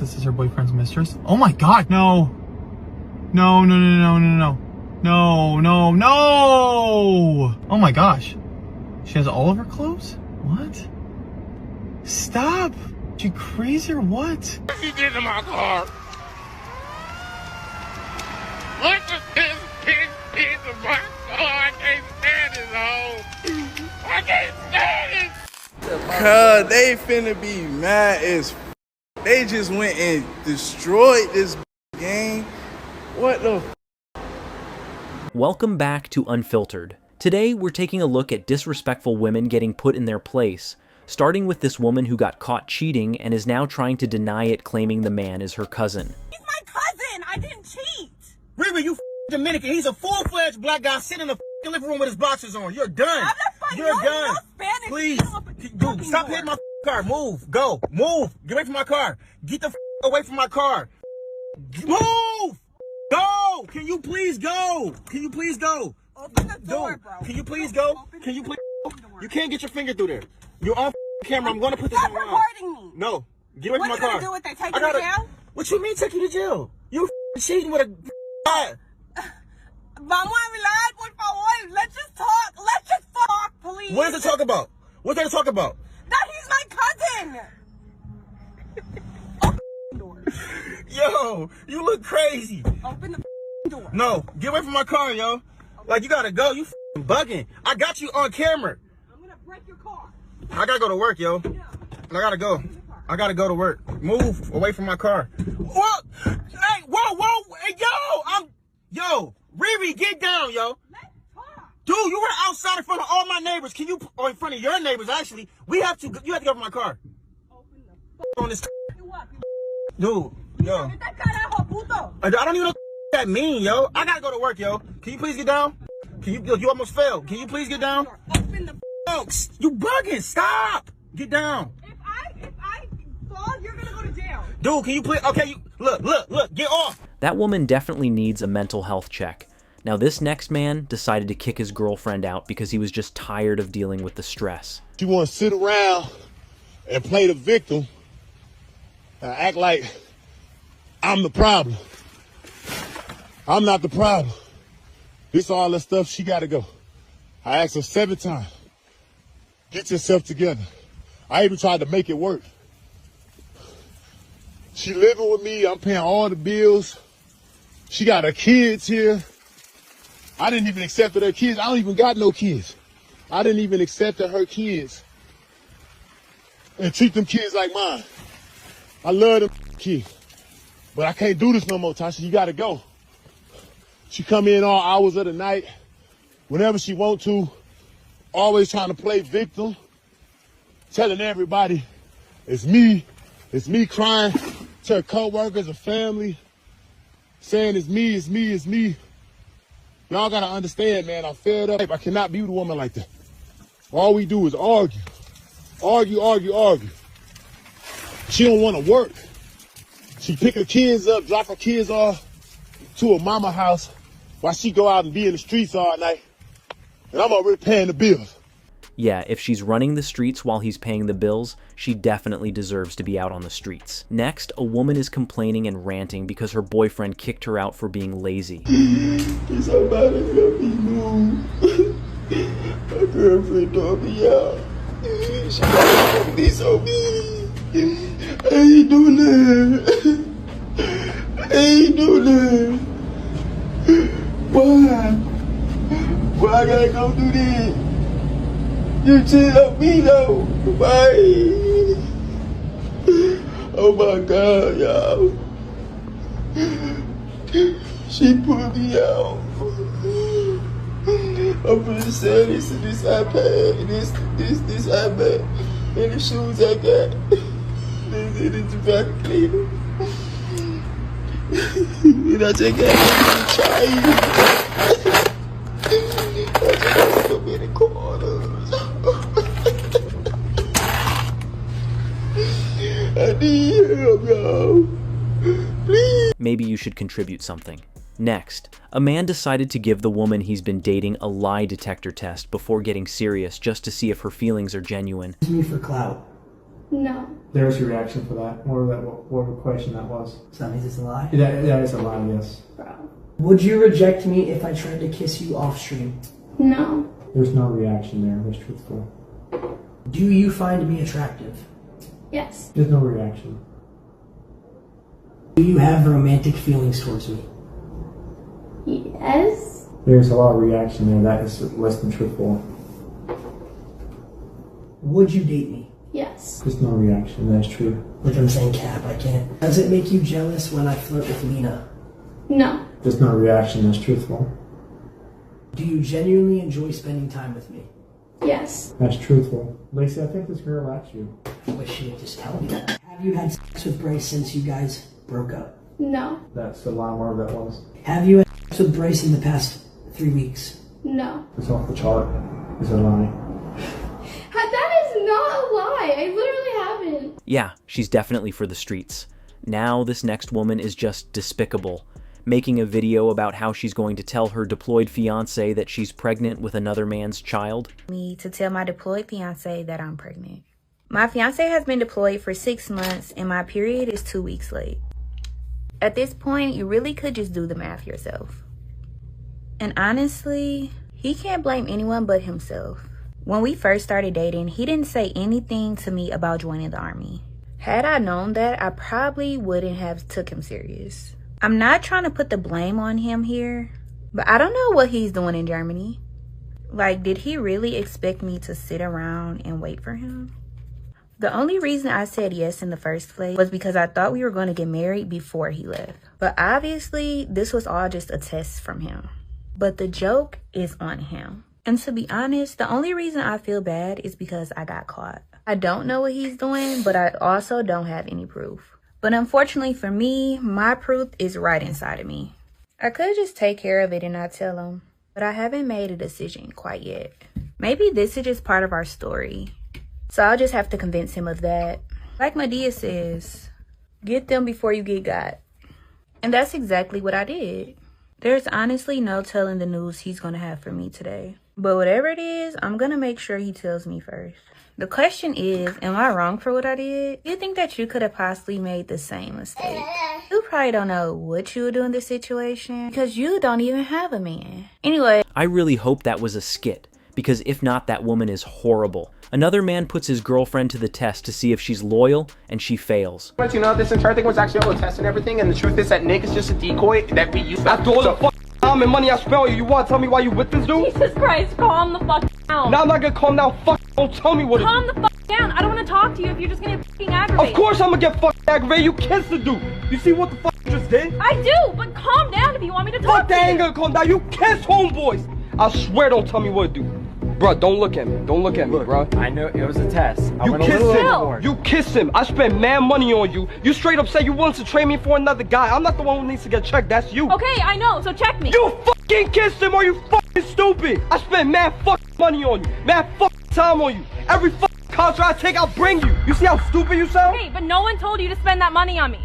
this is her boyfriend's mistress. Oh my God, no. No, no, no, no, no, no. No, no, no. Oh my gosh. She has all of her clothes? What? Stop. You crazy or what? What she did to my car? Look at this piece of my car. I can't stand this hole. I can't stand it. Cause they finna be mad as f. They just went and destroyed this game. What the f? Welcome back to Unfiltered. Today we're taking a look at disrespectful women getting put in their place, starting with this woman who got caught cheating and is now trying to deny it, claiming the man is her cousin. He's my cousin! I didn't cheat! Riri, you Dominican. He's a full-fledged black guy sitting in the living room with his boxers on. You're done. I'm not fighting. You're done. No Spanish. Please. Dude, stop hitting my car. Move. Go. Move. Get away from my car. Get the away from my car. Move! Go! Can you please go? Can you please go? Open the door, Dude, bro. can you please go? Can you please go? You can't get your finger through there. You're on camera. I'm going to put this Stop on live. recording me. No. Get away from my What are you car. gonna do with that? Take I you to gotta- jail? What you mean take you to jail? You cheating with a Vamos a hablar, por favor. Let's just talk. Let's just talk, please. What is it talk about? What's there to talk about? That he's my cousin. Open the door. Yo, you look crazy. Open the door. No, get away from my car, yo. Like, you gotta go. You bugging. I got you on camera. I'm gonna break your car. I gotta go to work, yo. I gotta go. I gotta go to work. Move away from my car. What? Hey, whoa. Hey, yo, Riri, get down, yo. Let's talk. Dude, you were outside in front of all my neighbors. Can you, or in front of your neighbors, actually. You have to get out of my car. Open the On this, you up. dude, yo. Get that carajo, puto. I don't even know what that mean, yo. I gotta go to work, yo. Can you please get down? You almost fell. Can you please get down? Open the Folks, you bugging. Stop. Get down. If I fall, you're gonna go to jail. Dude, can you please? Okay, you look, get off. That woman definitely needs a mental health check. Now this next man decided to kick his girlfriend out because he was just tired of dealing with the stress. You want to sit around and play the victim and act like I'm the problem. I'm not the problem. This all that stuff, she got to go. I asked her 7 times, get yourself together. I even tried to make it work. She living with me. I'm paying all the bills. She got her kids here. I didn't even accept her kids. I don't even got no kids. I didn't even accept her kids and treat them kids like mine. I love them kids. But I can't do this no more, Tasha. You gotta go. She come in all hours of the night, whenever she want to, always trying to play victim, telling everybody it's me crying to her coworkers and family, saying it's me. Y'all gotta understand, man, I'm fed up. I cannot be with a woman like that. All we do is argue. She don't wanna work. She pick her kids up, drop her kids off to her mama house while she go out and be in the streets all night. And I'm already paying the bills. Yeah, if she's running the streets while he's paying the bills, she definitely deserves to be out on the streets. Next, a woman is complaining and ranting because her boyfriend kicked her out for being lazy. Somebody help me move. My girlfriend threw me out. She got to be so mean. I ain't do that. Why I gotta go do this? You tell me though. Why? Oh my God, y'all. She put me out. I'm gonna sell this to this iPad, this iPad, and the shoes I got. This vacuum cleaner. And I just got to try. I just got so many corners. I need help, y'all. Please. Maybe you should contribute something. Next, a man decided to give the woman he's been dating a lie detector test before getting serious just to see if her feelings are genuine. Use me for clout. No. There's your reaction for that. What question that was. So that means it's a lie? That is a lie, yes. Bro. Would you reject me if I tried to kiss you off stream? No. There's no reaction there. That's truthful. Do you find me attractive? Yes. There's no reaction. Do you have romantic feelings towards me? Yes. There's a lot of reaction there. That is less than truthful. Would you date me? Yes. There's no reaction. That's true. Which I'm saying cap, I can't. Does it make you jealous when I flirt with Lena? No. There's no reaction. That's truthful. Do you genuinely enjoy spending time with me? Yes. That's truthful. Lacey, I think this girl likes you. I wish she would just tell me that. Have you had sex with Bryce since you guys broke up? No. That's a lie. Whatever that was. Have you had sex with Bryce in the past 3 weeks? No. It's off the chart. It's a lie. That is not a lie. I literally haven't. Yeah, she's definitely for the streets. Now this next woman is just despicable, making a video about how she's going to tell her deployed fiance that she's pregnant with another man's child. Me to tell my deployed fiance that I'm pregnant. My fiance has been deployed for 6 months and my period is 2 weeks late. At this point, you really could just do the math yourself. And honestly, he can't blame anyone but himself. When we first started dating, he didn't say anything to me about joining the army. Had I known that, I probably wouldn't have took him serious. I'm not trying to put the blame on him here, but I don't know what he's doing in Germany. Like, did he really expect me to sit around and wait for him? The only reason I said yes in the first place was because I thought we were going to get married before he left. But obviously, this was all just a test from him. But the joke is on him. And to be honest, the only reason I feel bad is because I got caught. I don't know what he's doing, but I also don't have any proof. But unfortunately for me, my proof is right inside of me. I could just take care of it and not tell him, but I haven't made a decision quite yet. Maybe this is just part of our story. So I'll just have to convince him of that. Like Madea says, get them before you get got. And that's exactly what I did. There's honestly no telling the news he's gonna have for me today. But whatever it is, I'm gonna make sure he tells me first. The question is, am I wrong for what I did? You think that you could have possibly made the same mistake? You probably don't know what you would do in this situation because you don't even have a man. Anyway. I really hope that was a skit, because if not, that woman is horrible. Another man puts his girlfriend to the test to see if she's loyal, and she fails. But you know, this entire thing was actually a test and everything, and the truth is that Nick is just a decoy that we used. After all the time and money I spent on you, you want to tell me why you with this dude? Jesus Christ, calm the fuck down. Now I'm not gonna calm down. Don't tell me what to do. Calm the fuck down. I don't want to talk to you if you're just gonna get fucking aggravated. Of course I'm gonna get fucking aggravated. You kissed the dude. You see what the fuck you just did? I do, but calm down if you want me to talk Fuck, that ain't gonna calm down. You kissed homeboys. I swear, don't tell me what to do. Bruh, don't look at me. Don't look at me, bruh. I know it was a test. You kissed him. You kissed him. I spent mad money on you. You straight up said you wanted to trade me for another guy. I'm not the one who needs to get checked. That's you. Okay, I know. So check me. You fucking kissed him. Are you fucking stupid? I spent mad fucking money on you. Mad fucking time on you. Every fucking concert I take, I'll bring you. You see how stupid you sound? Okay, but no one told you to spend that money on me.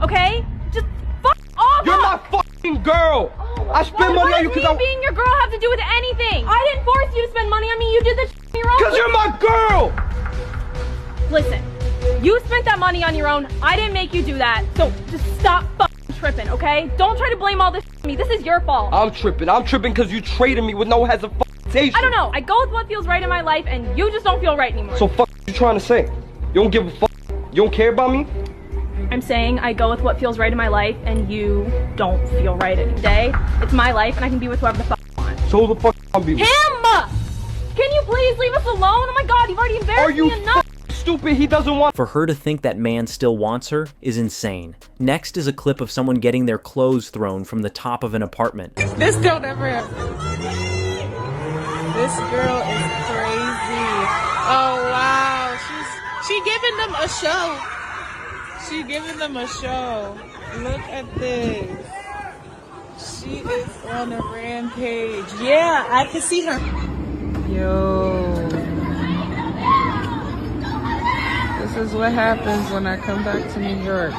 Okay? Just fuck off. You're my fucking girl. I spend money on you because What does me being your girl have to do with anything? I didn't force you to spend money on me. You did this on your own. Because you're my girl. Listen, you spent that money on your own. I didn't make you do that. So just stop fucking tripping, okay? Don't try to blame all this on me. This is your fault. I'm tripping. I'm tripping because you traded me with no hesitation. I don't know. I go with what feels right in my life, and you just don't feel right anymore. So fuck you trying to say? You don't give a fuck? You don't care about me? I'm saying I go with what feels right in my life, and you don't feel right today. It's my life, and I can be with whoever the fuck I want. So who the fuck I'll be with? Him! Can you please leave us alone? Oh my god, you've already embarrassed me enough! Stupid, he doesn't want— For her to think that man still wants her is insane. Next is a clip of someone getting their clothes thrown from the top of an apartment. This don't ever happen. This girl is crazy. Oh wow, she giving them a show. She giving them a show. Look at this. She is on a rampage. Yeah, I can see her. Yo. This is what happens when I come back to New York.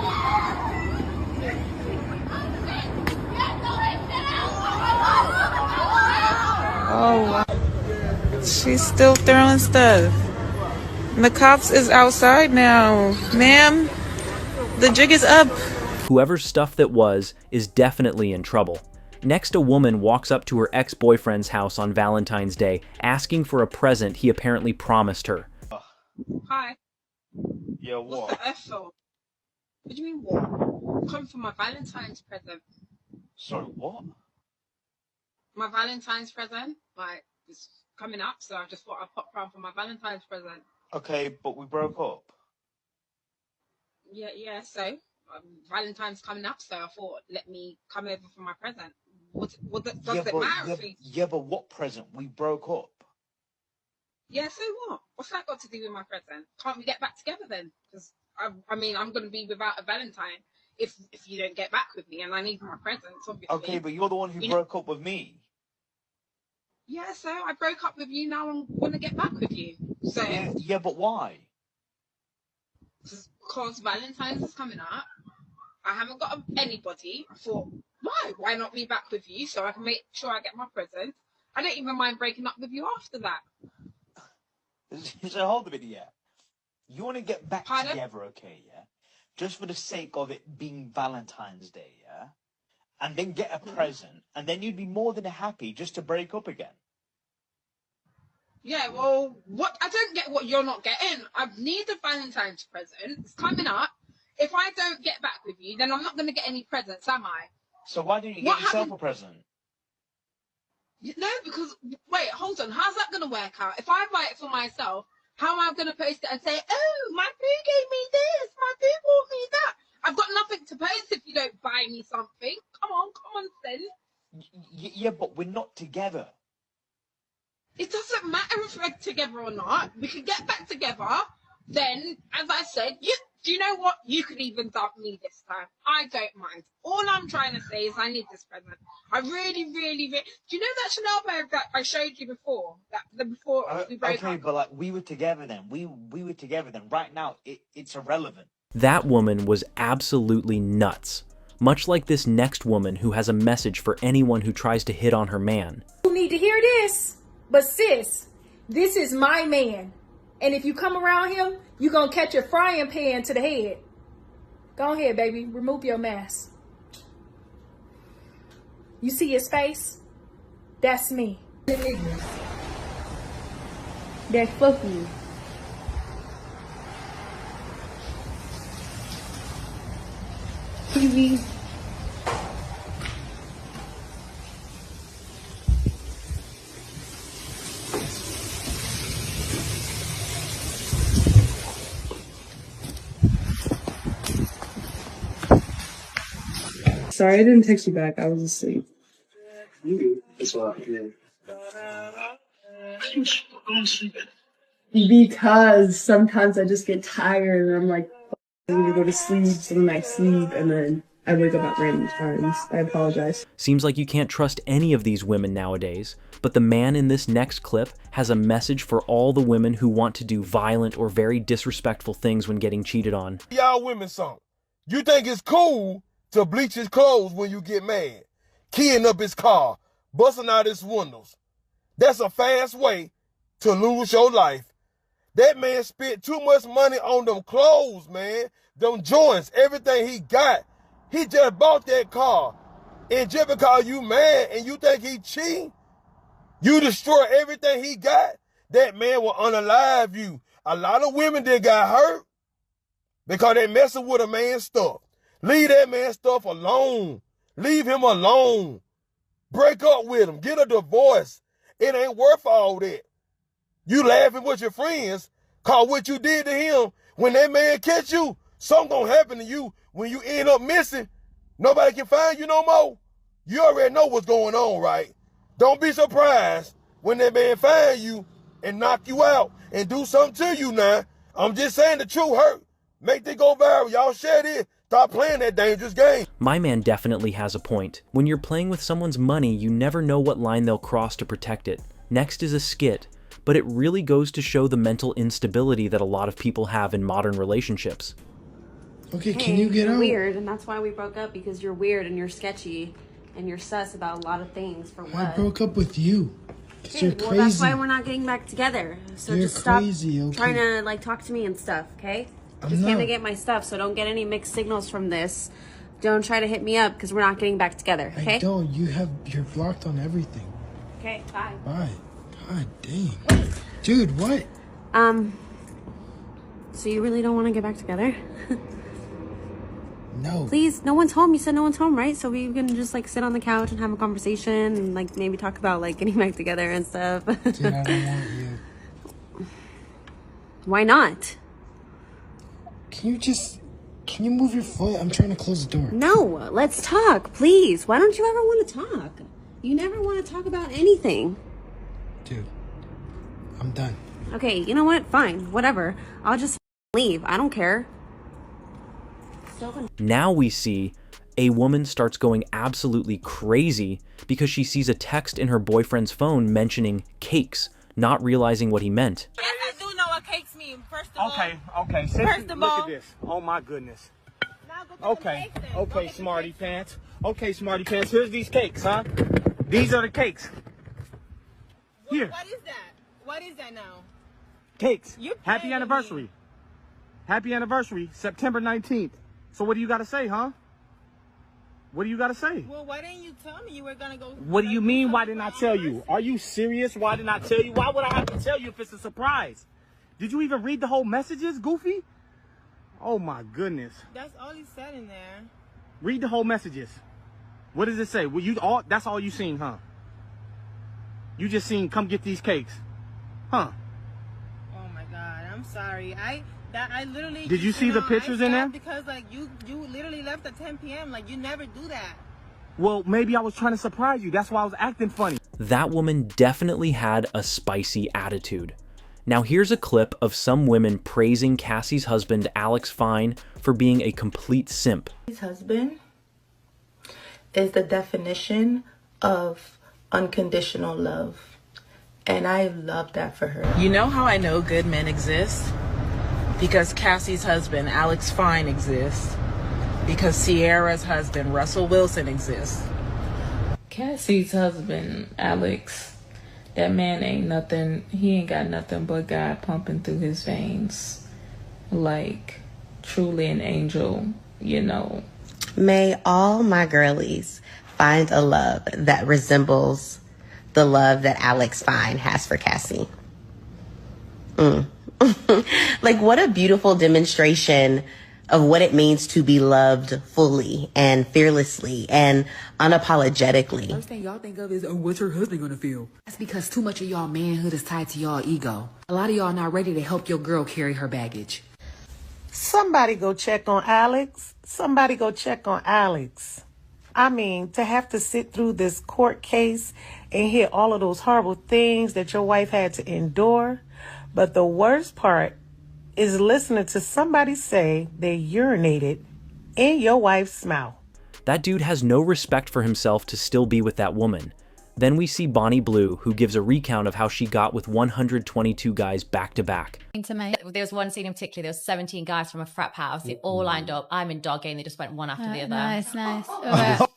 Oh, wow. She's still throwing stuff. The cops is outside now. Ma'am, the jig is up. Whoever's stuff that was is definitely in trouble. Next, a woman walks up to her ex-boyfriend's house on Valentine's Day, asking for a present he apparently promised her. Hi. Yeah, what? What's the F for? What do you mean what? Come for my Valentine's present. Sorry, what? My Valentine's present? Like, it's coming up, so I just thought I'd pop round for my Valentine's present. Okay, but we broke up. Yeah, so Valentine's coming up, so I thought, let me come over for my present. Does it matter if Yeah, but what present? We broke up. Yeah, so what? What's that got to do with my present? Can't we get back together then? Because I mean, I'm going to be without a Valentine if you don't get back with me, and I need my presents, obviously. Okay, but you're the one who broke up with me. Yeah, so I broke up with you. Now I want to get back with you. So Yeah, but why? Because Valentine's is coming up. I haven't got anybody. I thought, why? Why not be back with you so I can make sure I get my present? I don't even mind breaking up with you after that. So hold a minute, yeah. You want to get back Pardon? together, okay, yeah? Just for the sake of it being Valentine's Day, yeah? And then get a present, and then you'd be more than happy just to break up again. Yeah, well, what? I don't get what you're not getting. I need a Valentine's present. It's coming up. If I don't get back with you, then I'm not going to get any presents, am I? So why didn't you get yourself a present? No, because, wait, hold on. How's that going to work out? If I buy it for myself, how am I going to post it and say, oh, my boo gave me this, my boo bought me that? I've got nothing to post if you don't buy me something. Come on, then. Yeah, but we're not together. It doesn't matter if we're together or not. We can get back together. Then, as I said, do you know what? You could even dump me this time. I don't mind. All I'm trying to say is I need this present. I really, really, really... Do you know that Chanel bag that I showed you before? Before we broke Okay, up? but like, we were together then. We were together then. Right now, it's irrelevant. That woman was absolutely nuts. Much like this next woman who has a message for anyone who tries to hit on her man. You need to hear this, but sis, this is my man. And if you come around him, you're going to catch a frying pan to the head. Go ahead, baby. Remove your mask. You see his face? That's me. That's fuck you. TV. Sorry, I didn't text you back. I was asleep. That's why I'm here. Because sometimes I just get tired and I'm like, I need to go to sleep, so then I sleep, and then I wake up at random times. I apologize. Seems like you can't trust any of these women nowadays, but the man in this next clip has a message for all the women who want to do violent or very disrespectful things when getting cheated on. Y'all women something. You think it's cool to bleach his clothes when you get mad, keying up his car, busting out his windows. That's a fast way to lose your life. That man spent too much money on them clothes, man. Them joints, everything he got. He just bought that car. And just because you mad and you think he cheating, you destroy everything he got, that man will unalive you. A lot of women that got hurt because they messing with a man's stuff. Leave that man's stuff alone. Leave him alone. Break up with him. Get a divorce. It ain't worth all that. You laughing with your friends cause what you did to him, when that man catch you, something gonna happen to you when you end up missing. Nobody can find you no more. You already know what's going on, right? Don't be surprised when that man find you and knock you out and do something to you now. I'm just saying the truth hurt. Make this go viral. Y'all share this. Stop playing that dangerous game. My man definitely has a point. When you're playing with someone's money, you never know what line they'll cross to protect it. Next is a skit, but it really goes to show the mental instability that a lot of people have in modern relationships. Okay, can you get out? Weird, and that's why we broke up, because you're weird and you're sketchy and you're sus about a lot of things. For what? I broke up with you. Okay, well, that's why we're not getting back together. So You're just stop crazy, okay? trying to like talk to me and stuff, okay? Just came to get my stuff, so don't get any mixed signals from this. Don't try to hit me up because we're not getting back together, okay? I don't. You're blocked on everything. Okay, bye. Bye. God dang. Dude, what? So you really don't want to get back together? No. Please, no one's home. You said no one's home, right? So we can just like sit on the couch and have a conversation and like maybe talk about like getting back together and stuff. Dude, I don't want you. Why not? Can you move your foot? I'm trying to close the door. No, let's talk, please. Why don't you ever want to talk? You never want to talk about anything. Dude, I'm done. Okay, you know what? Fine, whatever. I'll just leave. I don't care. Now we see a woman starts going absolutely crazy because she sees a text in her boyfriend's phone mentioning cakes, not realizing what he meant. Yes, I do know what cakes mean. First of all. Okay. First of Look all. at this. Oh my goodness. Now go get them cakes then. Go Okay, get the smarty cakes. pants. Okay, smarty pants. Here's these cakes, huh? These are the cakes. Here. What is that? What is that now? Cakes. You're Happy playing with anniversary. Happy anniversary, September 19th. So what do you got to say, huh? What do you got to say? Well, why didn't you tell me you were gonna go? What do you mean, why didn't I tell you? Are you serious? Why didn't I tell you? Why would I have to tell you if it's a surprise? Did you even read the whole messages, Goofy? Oh my goodness. That's all he said in there. Read the whole messages. What does it say? Well, that's all you seen, huh? You just seen, come get these cakes. Huh? Oh my God, I'm sorry. I literally. Did you see the pictures in there? Because like you literally left at 10 p.m. Like you never do that. Well, maybe I was trying to surprise you. That's why I was acting funny. That woman definitely had a spicy attitude. Now here's a clip of some women praising Cassie's husband, Alex Fine, for being a complete simp. His husband is the definition of unconditional love. And I love that for her. You know how I know good men exist? Because Cassie's husband, Alex Fine, exists. Because Sierra's husband, Russell Wilson, exists. Cassie's husband, Alex, that man ain't nothing. He ain't got nothing but God pumping through his veins. Like, truly an angel, you know. May all my girlies find a love that resembles the love that Alex Fine has for Cassie. Like, what a beautiful demonstration of what it means to be loved fully and fearlessly and unapologetically. First thing y'all think of is, oh, what's her husband gonna feel? That's because too much of y'all manhood is tied to y'all ego. A lot of y'all not ready to help your girl carry her baggage. Somebody go check on Alex. Somebody go check on Alex. I mean, to have to sit through this court case and hear all of those horrible things that your wife had to endure. But the worst part is listening to somebody say they urinated in your wife's mouth. That dude has no respect for himself to still be with that woman. Then we see Bonnie Blue, who gives a recount of how she got with 122 guys back to back. There was one scene in particular, there was 17 guys from a frat house. They all lined up. I'm in dog game. They just went one after the other. Nice.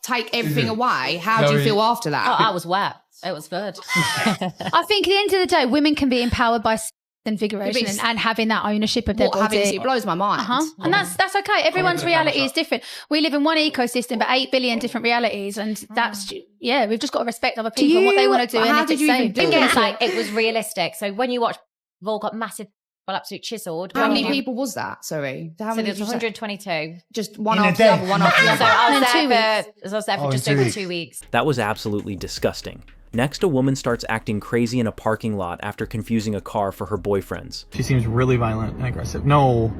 Take everything away. How do you feel after that? Oh, I was wet. It was good. I think at the end of the day, women can be empowered by invigoration and having that ownership of their body. It blows my mind. And that's okay. Everyone's reality is different. We live in one ecosystem, but 8 billion different realities, and that's we've just got to respect other people and what they want to do. How and did you even do it? it? Like, it was realistic. So when you watch, we've all got massive, absolute chiseled. How many people was that? Sorry. So there's 122. Just one after the other, one after the other. So I was there for just over 2 weeks. That was absolutely disgusting. Next, a woman starts acting crazy in a parking lot after confusing a car for her boyfriend's. She seems really violent and aggressive. No.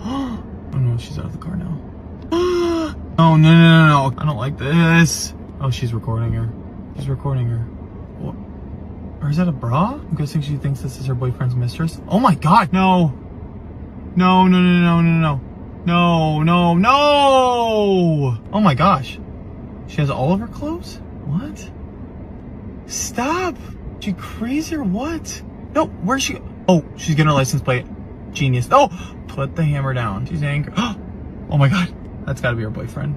Oh no, she's out of the car now. Oh no. I don't like this. Oh, she's recording her. She's recording her. What? Or is that a bra? I'm guessing she thinks this is her boyfriend's mistress. Oh my God, no. No. Oh my gosh. She has all of her clothes? What? Stop! She crazy or what? No, where's she? Oh, she's getting her license plate. Genius. Oh, put the hammer down. She's angry. Oh my God, that's gotta be her boyfriend.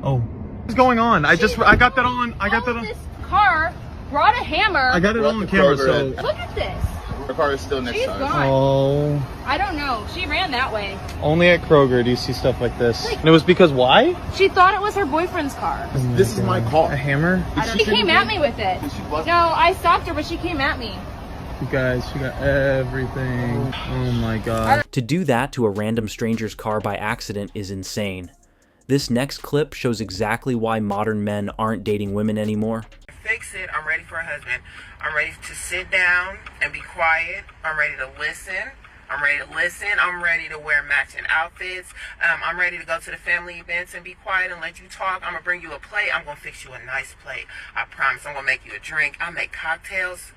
Oh, what's going on? I got that on. This car brought a hammer. I got it on camera, so. Look at this. Her car is still next She's to us. gone. Oh. I don't know. She ran that way. Only at Kroger do you see stuff like this. And it was because why? She thought it was her boyfriend's car. This is my car. A hammer? She came at me with it. No, I stopped her, but she came at me. You guys, she got everything. Oh my god. To do that to a random stranger's car by accident is insane. This next clip shows exactly why modern men aren't dating women anymore. Fix it. I'm ready for a husband. I'm ready to sit down and be quiet. I'm ready to listen. I'm ready to listen. I'm ready to wear matching outfits. I'm ready to go to the family events and be quiet and let you talk. I'm going to bring you a plate. I'm going to fix you a nice plate. I promise. I'm going to make you a drink. I make cocktails.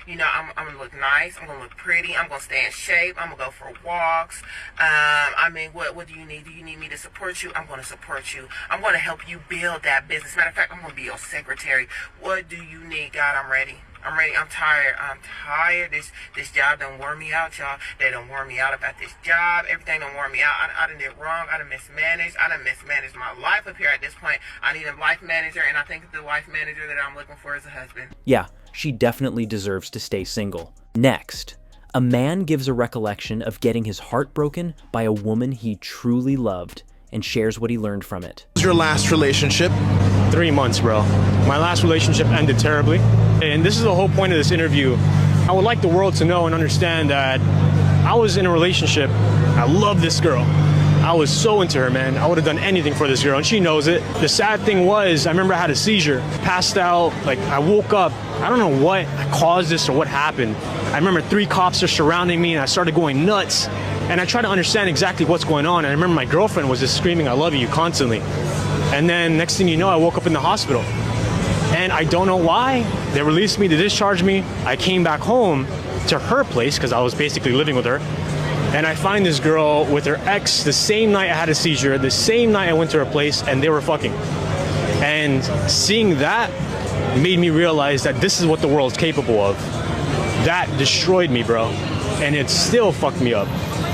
You know, I'm going to look nice. I'm going to look pretty. I'm going to stay in shape. I'm going to go for walks. I mean, what do you need? Do you need me to support you? I'm going to support you. I'm going to help you build that business. Matter of fact, I'm going to be your secretary. What do you need? God, I'm ready. I'm ready. I'm tired. I'm tired. This job done wore me out, y'all. They done wore me out about this job. Everything done wore me out. I done did wrong. I done mismanaged. I done mismanaged my life up here at this point. I need a life manager, and I think the life manager that I'm looking for is a husband. Yeah, she definitely deserves to stay single. Next, a man gives a recollection of getting his heart broken by a woman he truly loved and shares what he learned from it. What was your last relationship? 3 months, bro. My last relationship ended terribly. And this is the whole point of this interview. I would like the world to know and understand that I was in a relationship. I love this girl. I was so into her, man. I would have done anything for this girl, and she knows it. The sad thing was, I remember I had a seizure, passed out, like I woke up. I don't know what caused this or what happened. I remember 3 cops are surrounding me, and I started going nuts. And I tried to understand exactly what's going on. And I remember my girlfriend was just screaming, "I love you," constantly. And then next thing you know, I woke up in the hospital. And I don't know why. They released me, they discharged me. I came back home to her place because I was basically living with her. And I find this girl with her ex the same night I had a seizure, the same night I went to her place, and they were fucking. And seeing that made me realize that this is what the world's capable of. That destroyed me, bro. And it still fucked me up.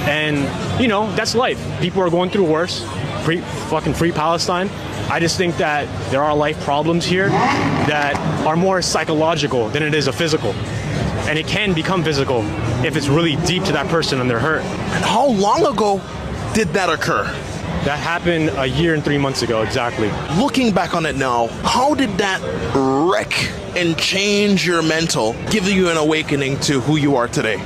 And, you know, that's life. People are going through worse. Free Palestine. I just think that there are life problems here that are more psychological than it is a physical. And it can become physical if it's really deep to that person and they're hurt. How long ago did that occur? That happened a year and 3 months ago, exactly. Looking back on it now, how did that wreck and change your mental, give you an awakening to who you are today?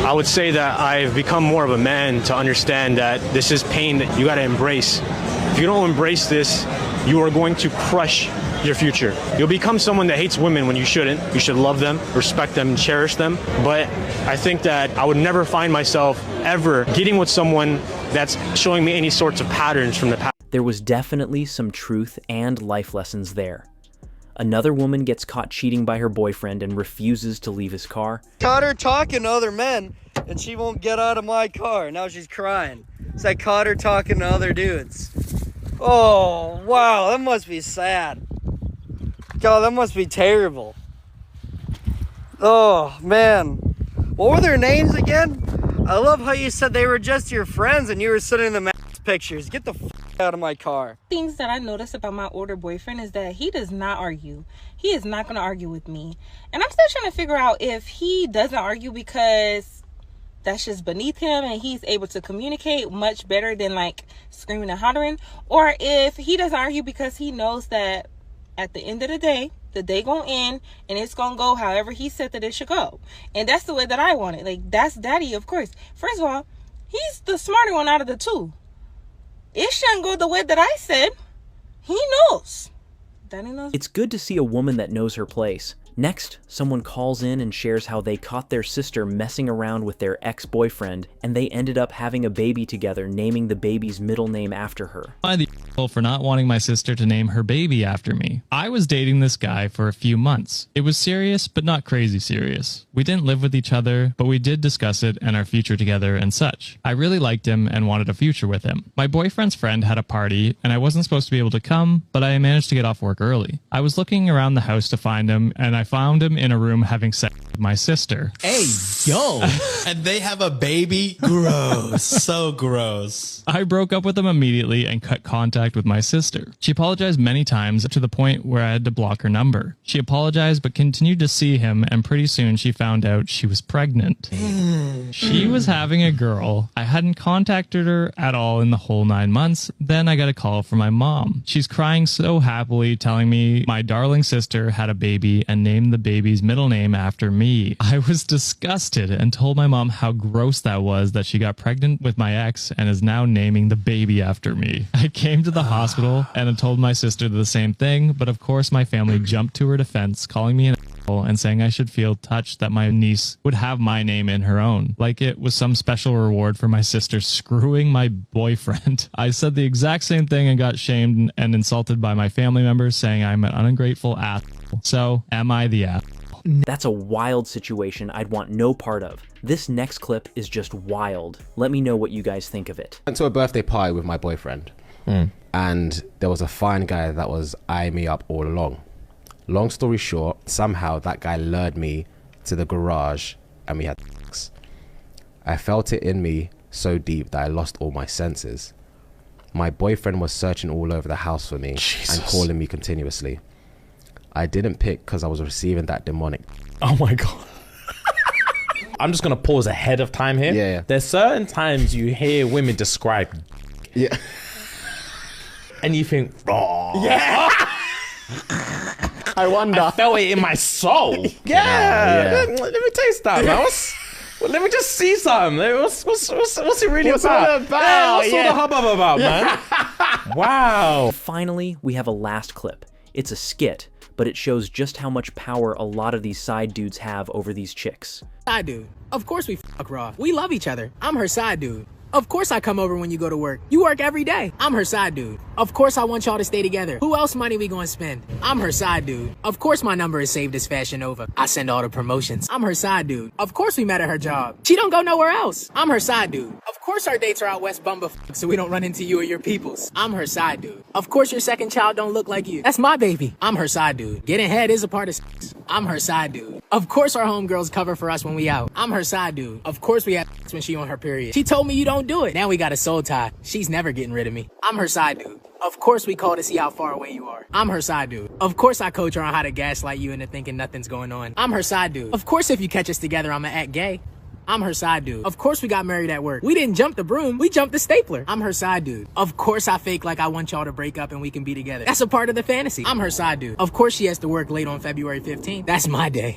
I would say that I've become more of a man to understand that this is pain that you got to embrace. If you don't embrace this, you are going to crush your future. You'll become someone that hates women when you shouldn't. You should love them, respect them, and cherish them. But I think that I would never find myself ever getting with someone that's showing me any sorts of patterns from the past. There was definitely some truth and life lessons there. Another woman gets caught cheating by her boyfriend and refuses to leave his car. Caught her talking to other men, and she won't get out of my car. Now she's crying. So I caught her talking to other dudes. Oh, wow, that must be sad. God, that must be terrible. Oh, man. What were their names again? I love how you said they were just your friends and you were sending them pictures. Get the f out of my car. Things that I noticed about my older boyfriend is that he does not argue. He is not going to argue with me. And I'm still trying to figure out if he doesn't argue because that's just beneath him and he's able to communicate much better than like screaming and hollering, or if he doesn't argue because he knows that at the end of the day gonna end and it's gonna go however he said that it should go. And that's the way that I want it. Like, that's daddy, of course. First of all, he's the smarter one out of the two. It shouldn't go the way that I said. He knows. Daddy knows. It's good to see a woman that knows her place. Next, someone calls in and shares how they caught their sister messing around with their ex-boyfriend, and they ended up having a baby together, naming the baby's middle name after her. I'm the asshole for not wanting my sister to name her baby after me. I was dating this guy for a few months. It was serious, but not crazy serious. We didn't live with each other, but we did discuss it and our future together and such. I really liked him and wanted a future with him. My boyfriend's friend had a party, and I wasn't supposed to be able to come, but I managed to get off work early. I was looking around the house to find him, and I found him in a room having sex with my sister. Hey, yo. And they have a baby? Gross. So gross. I broke up with him immediately and cut contact with my sister. She apologized many times to the point where I had to block her number. She apologized but continued to see him, and pretty soon she found out she was pregnant. She was having a girl. I hadn't contacted her at all in the whole 9 months. Then I got a call from my mom. She's crying so happily, telling me my darling sister had a baby and named the baby's middle name after me. I was disgusted and told my mom how gross that was, that she got pregnant with my ex and is now naming the baby after me. I came to the hospital and I told my sister the same thing, but of course my family jumped to her defense, calling me an asshole and saying I should feel touched that my niece would have my name in her own, like it was some special reward for my sister screwing my boyfriend. I said the exact same thing and got shamed and insulted by my family members, saying I'm an ungrateful asshole. So, am I the asshole? That's a wild situation I'd want no part of. This next clip is just wild. Let me know what you guys think of it. Went to a birthday party with my boyfriend, and there was a fine guy that was eyeing me up all along. Long story short, somehow that guy lured me to the garage and we had sex. I felt it in me so deep that I lost all my senses. My boyfriend was searching all over the house for me and calling me continuously. I didn't pick because I was receiving that demonic. Oh my God. I'm just going to pause ahead of time here. Yeah. There's certain times you hear women describe. Yeah. And you think, oh. Yeah. I wonder. I felt it in my soul. Yeah. Let me taste that, man. Well, let me just see something. What's it really about? Yeah, what's all the hubbub about, man? Wow. Finally, we have a last clip. It's a skit, but it shows just how much power a lot of these side dudes have over these chicks. Side dude. Of course we fuck raw. We love each other. I'm her side dude. Of course I come over when you go to work. You work every day. I'm her side dude. Of course I want y'all to stay together. Who else money we gonna spend? I'm her side dude. Of course my number is saved as Fashion Nova. I send all the promotions. I'm her side dude. Of course we met at her job. She don't go nowhere else. I'm her side dude. Of course our dates are out west bumblefuck so we don't run into you or your peoples. I'm her side dude. Of course your second child don't look like you. That's my baby. I'm her side dude. Getting head is a part of sex. I'm her side dude. Of course our homegirls cover for us when we out. I'm her side dude. Of course we have sex when she on her period. She told me you don't do it. Now we got a soul tie. She's never getting rid of me. I'm her side dude. Of course we call to see how far away you are. I'm her side dude. Of course I coach her on how to gaslight you into thinking nothing's going on. I'm her side dude. Of course if you catch us together I'ma act gay. I'm her side dude. Of course we got married at work. We didn't jump the broom, we jumped the stapler. I'm her side dude. Of course I fake like I want y'all to break up and we can be together. That's a part of the fantasy. I'm her side dude. Of course she has to work late on February 15th. That's my day.